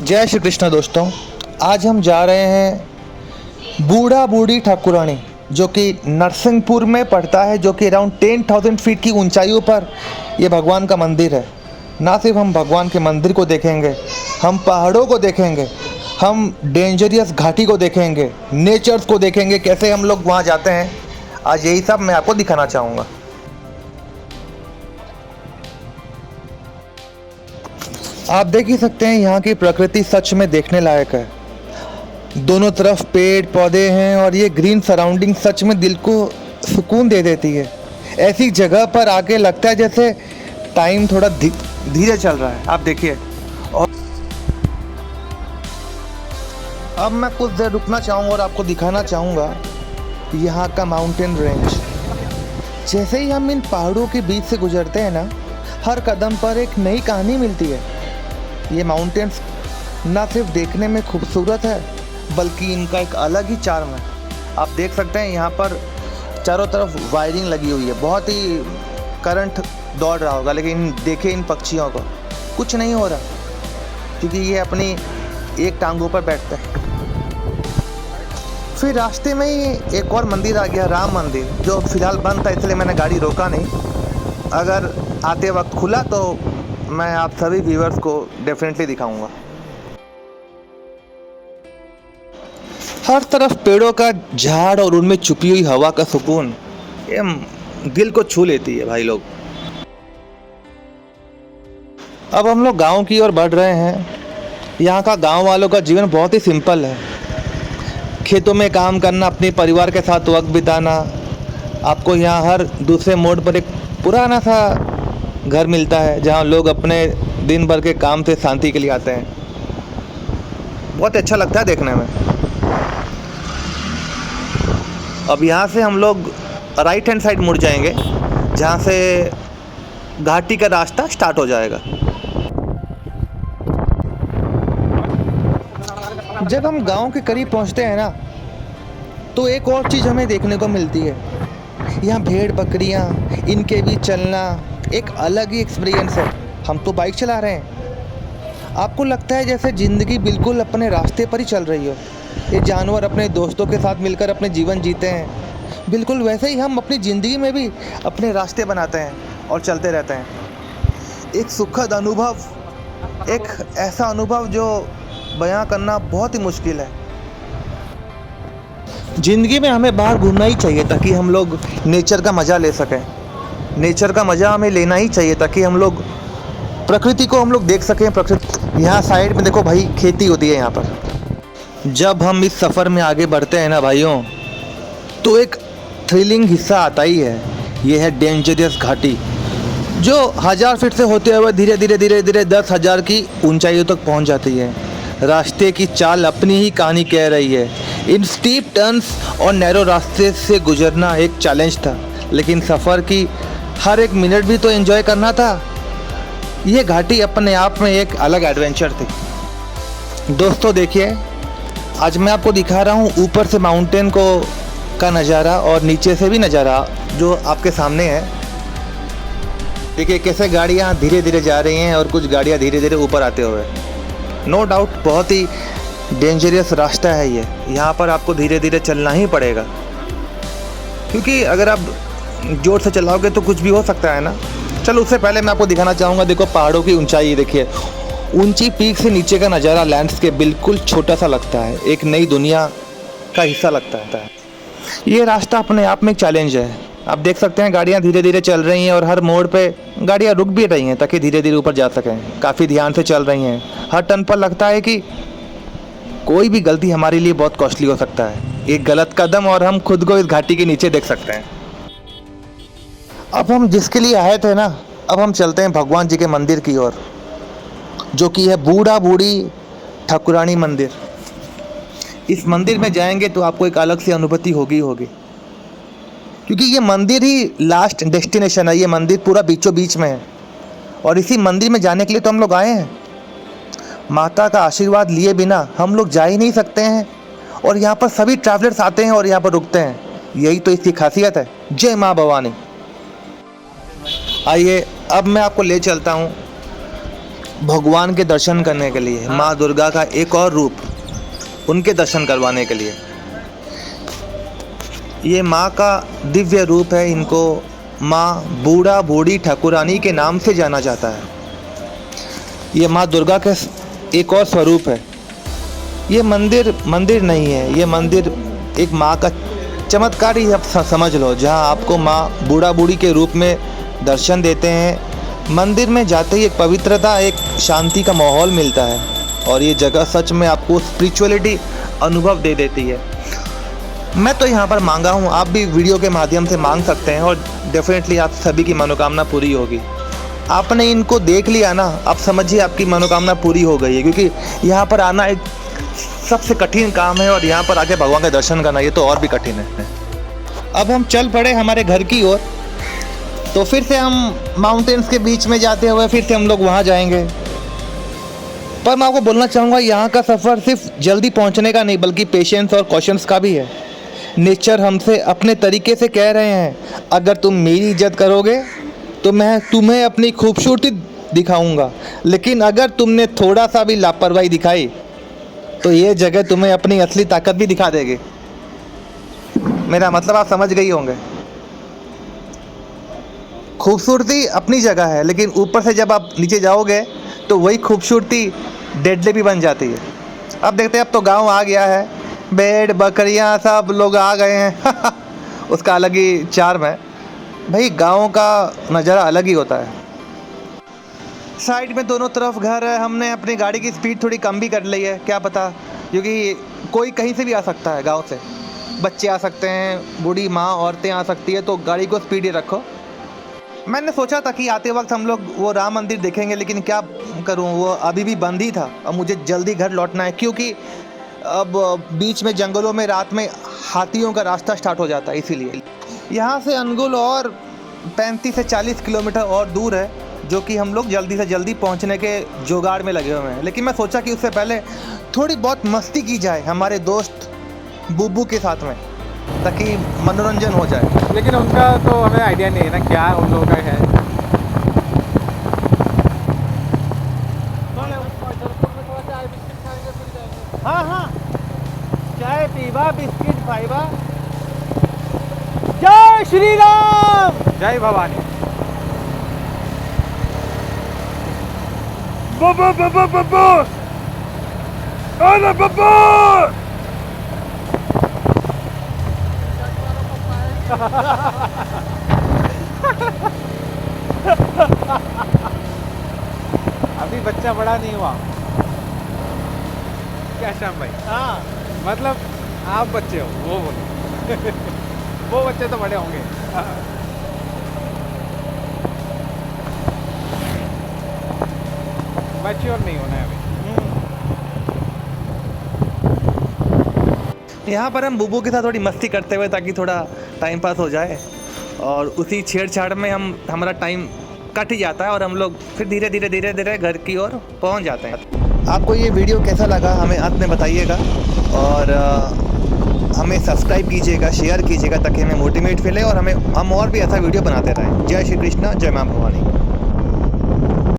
जय श्री कृष्ण दोस्तों। आज हम जा रहे हैं बूढ़ा बूढ़ी ठाकुरानी, जो कि नरसिंहपुर में पड़ता है, जो कि अराउंड 10,000 फीट की ऊंचाइयों पर ये भगवान का मंदिर है। ना सिर्फ हम भगवान के मंदिर को देखेंगे, हम पहाड़ों को देखेंगे, हम डेंजरियस घाटी को देखेंगे, नेचर्स को देखेंगे, कैसे हम लोग वहाँ जाते हैं। आज यही सब मैं आपको दिखाना चाहूँगा। आप देख ही सकते हैं, यहाँ की प्रकृति सच में देखने लायक है। दोनों तरफ पेड़ पौधे हैं और ये ग्रीन सराउंडिंग सच में दिल को सुकून दे देती है। ऐसी जगह पर आके लगता है जैसे टाइम थोड़ा धीरे चल रहा है। आप देखिए। और अब मैं कुछ देर रुकना चाहूँगा और आपको दिखाना चाहूँगा यहाँ का माउंटेन रेंज। जैसे ही हम इन पहाड़ों के बीच से गुजरते हैं ना, हर कदम पर एक नई कहानी मिलती है। ये माउंटेन्स ना सिर्फ देखने में खूबसूरत है, बल्कि इनका एक अलग ही चार्म है। आप देख सकते हैं यहाँ पर चारों तरफ वायरिंग लगी हुई है। बहुत ही करंट दौड़ रहा होगा, लेकिन देखिए इन पक्षियों को कुछ नहीं हो रहा, क्योंकि ये अपनी एक टांगों पर बैठते हैं। फिर रास्ते में ही एक और मंदिर आ गया, राम मंदिर, जो फिलहाल बंद था, इसलिए मैंने गाड़ी रोका नहीं। अगर आते वक्त खुला तो मैं आप सभी व्यूअर्स को डेफिनेटली दिखाऊंगा। हर तरफ पेड़ों का झाड़ और उनमें छुपी हुई हवा का सुकून, ये दिल को छू लेती है भाई लोग। अब हम लोग गांव की ओर बढ़ रहे हैं। यहाँ का गांव वालों का जीवन बहुत ही सिंपल है। खेतों में काम करना, अपने परिवार के साथ वक्त बिताना। आपको यहाँ हर दूसरे मोड़ पर एक पुराना सा घर मिलता है, जहाँ लोग अपने दिन भर के काम से शांति के लिए आते हैं। बहुत अच्छा लगता है देखने में। अब यहाँ से हम लोग राइट हैंड साइड मुड़ जाएंगे, जहाँ से घाटी का रास्ता स्टार्ट हो जाएगा। जब हम गांव के करीब पहुँचते हैं ना, तो एक और चीज़ हमें देखने को मिलती है। यहाँ भेड़ बकरियाँ, इनके बीच चलना एक अलग ही एक्सपीरियंस है। हम तो बाइक चला रहे हैं, आपको लगता है जैसे ज़िंदगी बिल्कुल अपने रास्ते पर ही चल रही हो। ये जानवर अपने दोस्तों के साथ मिलकर अपने जीवन जीते हैं। बिल्कुल वैसे ही हम अपनी ज़िंदगी में भी अपने रास्ते बनाते हैं और चलते रहते हैं। एक सुखद अनुभव, एक ऐसा अनुभव जो बयां करना बहुत ही मुश्किल है। ज़िंदगी में हमें बाहर घूमना ही चाहिए, ताकि हम लोग नेचर का मज़ा ले सकें। नेचर का मज़ा हमें लेना ही चाहिए, ताकि हम लोग प्रकृति को हम लोग देख सकें। प्रकृति यहाँ साइड में देखो भाई, खेती होती है यहाँ पर। जब हम इस सफ़र में आगे बढ़ते हैं ना भाइयों, तो एक थ्रिलिंग हिस्सा आता ही है। ये है डेंजरियस घाटी, जो 1000 फीट से होते हुए धीरे धीरे 10,000 की ऊंचाइयों तक पहुँच जाती है। रास्ते की चाल अपनी ही कहानी कह रही है। इन स्टीप टर्न्स और नैरो रास्ते से गुजरना एक चैलेंज था, लेकिन सफ़र की हर एक मिनट भी तो एंजॉय करना था। ये घाटी अपने आप में एक अलग एडवेंचर थी। दोस्तों देखिए, आज मैं आपको दिखा रहा हूँ ऊपर से माउंटेन को का नज़ारा और नीचे से भी नज़ारा जो आपके सामने है। देखिए कैसे गाड़ियाँ धीरे धीरे जा रही हैं और कुछ गाड़ियाँ धीरे धीरे ऊपर आते हुए। नो डाउट बहुत ही डेंजरियस रास्ता है ये। यहाँ पर आपको धीरे धीरे चलना ही पड़ेगा, क्योंकि अगर आप जोर से चलाओगे तो कुछ भी हो सकता है ना। चलो उससे पहले मैं आपको दिखाना चाहूँगा, देखो पहाड़ों की ऊंचाई देखिए। ऊंची पीक से नीचे का नज़ारा लैंडस्केप बिल्कुल छोटा सा लगता है, एक नई दुनिया का हिस्सा लगता है। ये रास्ता अपने आप में एक चैलेंज है। आप देख सकते हैं गाड़ियाँ धीरे धीरे चल रही हैं और हर मोड़ पे गाड़ियाँ रुक भी रही हैं, ताकि धीरे धीरे ऊपर जा सकें। काफ़ी ध्यान से चल रही हैं। हर टर्न पर लगता है कि कोई भी गलती हमारे लिए बहुत कॉस्टली हो सकता है। एक गलत कदम और हम खुद को इस घाटी के नीचे देख सकते हैं। अब हम जिसके लिए आए थे ना, अब हम चलते हैं भगवान जी के मंदिर की ओर, जो कि है बूढ़ा बूढ़ी ठाकुरानी मंदिर। इस मंदिर में जाएंगे तो आपको एक अलग सी अनुभूति होगी, क्योंकि ये मंदिर ही लास्ट डेस्टिनेशन है। ये मंदिर पूरा बीचों बीच में है, और इसी मंदिर में जाने के लिए तो हम लोग आए हैं। माता का आशीर्वाद लिए बिना हम लोग जा ही नहीं सकते हैं, और यहाँ पर सभी ट्रैवलर्स आते हैं और यहाँ पर रुकते हैं। यही तो इसकी खासियत है। जय माँ भवानी। आइए अब मैं आपको ले चलता हूँ भगवान के दर्शन करने के लिए, माँ दुर्गा का एक और रूप, उनके दर्शन करवाने के लिए। ये माँ का दिव्य रूप है। इनको माँ बूढ़ा बूढ़ी ठाकुरानी के नाम से जाना जाता है। ये माँ दुर्गा का एक और स्वरूप है। ये मंदिर नहीं है, ये मंदिर एक माँ का चमत्कार ही आप समझ लो, जहाँ आपको माँ बूढ़ा बूढ़ी के रूप में दर्शन देते हैं। मंदिर में जाते ही एक पवित्रता, एक शांति का माहौल मिलता है और ये जगह सच में आपको स्पिरिचुअलिटी अनुभव दे देती है। मैं तो यहाँ पर मांगा हूँ, आप भी वीडियो के माध्यम से मांग सकते हैं और डेफिनेटली आप सभी की मनोकामना पूरी होगी। आपने इनको देख लिया ना, आप समझिए आपकी मनोकामना पूरी हो गई है, क्योंकि यहाँ पर आना एक सबसे कठिन काम है और यहाँ पर आके भगवान के दर्शन करना ये तो और भी कठिन है। अब हम चल पड़े हमारे घर की ओर, तो फिर से हम माउंटेन्स के बीच में जाते हुए फिर से हम लोग वहाँ जाएंगे। पर मैं आपको बोलना चाहूँगा, यहाँ का सफ़र सिर्फ जल्दी पहुँचने का नहीं बल्कि पेशेंस और कॉशंस का भी है। नेचर हमसे अपने तरीके से कह रहे हैं, अगर तुम मेरी इज्जत करोगे तो मैं तुम्हें अपनी खूबसूरती दिखाऊंगा, लेकिन अगर तुमने थोड़ा सा भी लापरवाही दिखाई तो ये जगह तुम्हें अपनी असली ताकत भी दिखा देगी। मेरा मतलब आप समझ गई होंगे। खूबसूरती अपनी जगह है, लेकिन ऊपर से जब आप नीचे जाओगे तो वही खूबसूरती डेडली भी बन जाती है। अब देखते हैं, अब तो गांव आ गया है, भेड़ बकरियां सब लोग आ गए हैं उसका अलग ही चार्म है भाई। गांव का नज़ारा अलग ही होता है। साइड में दोनों तरफ घर है। हमने अपनी गाड़ी की स्पीड थोड़ी कम भी कर ली है, क्या पता, क्योंकि कोई कहीं से भी आ सकता है। गांव से बच्चे आ सकते हैं, बूढ़ी माँ औरतें आ सकती है, तो गाड़ी को स्पीड ही रखो। मैंने सोचा था कि आते वक्त हम लोग वो राम मंदिर देखेंगे, लेकिन क्या करूं, वो अभी भी बंद ही था। अब मुझे जल्दी घर लौटना है, क्योंकि अब बीच में जंगलों में रात में हाथियों का रास्ता स्टार्ट हो जाता है। इसीलिए यहाँ से अनगुल और 35 से 40 किलोमीटर और दूर है, जो कि हम लोग जल्दी से जल्दी पहुँचने के जुगाड़ में लगे हुए हैं। लेकिन मैं सोचा कि उससे पहले थोड़ी बहुत मस्ती की जाए हमारे दोस्त बुब्बू के साथ में, ताकि मनोरंजन हो जाए। लेकिन उनका तो हमें आइडिया नहीं है ना क्या उन लोगों का है। हाँ हाँ, चाय पीवा, बिस्किट खाइबा। जय श्री राम, जय भवानी। बब्बू बब्बू बब्बू, अरे बब्बू। अभी बच्चा बड़ा नहीं हुआ क्या श्याम भाई? हाँ मतलब आप बच्चे हो, वो बोलो वो बच्चे तो बड़े होंगे। मैच्योर नहीं होना है अभी। यहाँ पर हम बुब्बू के साथ थोड़ी मस्ती करते हुए, ताकि थोड़ा टाइम पास हो जाए, और उसी छेड़छाड़ में हमारा टाइम कट ही जाता है और हम लोग फिर धीरे धीरे घर की ओर पहुँच जाते हैं। आपको ये वीडियो कैसा लगा हमें अंत में बताइएगा, और हमें सब्सक्राइब कीजिएगा, शेयर कीजिएगा, ताकि हमें मोटिवेट मिले और हम और भी ऐसा वीडियो बनाते रहें। जय श्री कृष्ण, जय माँ भवानी।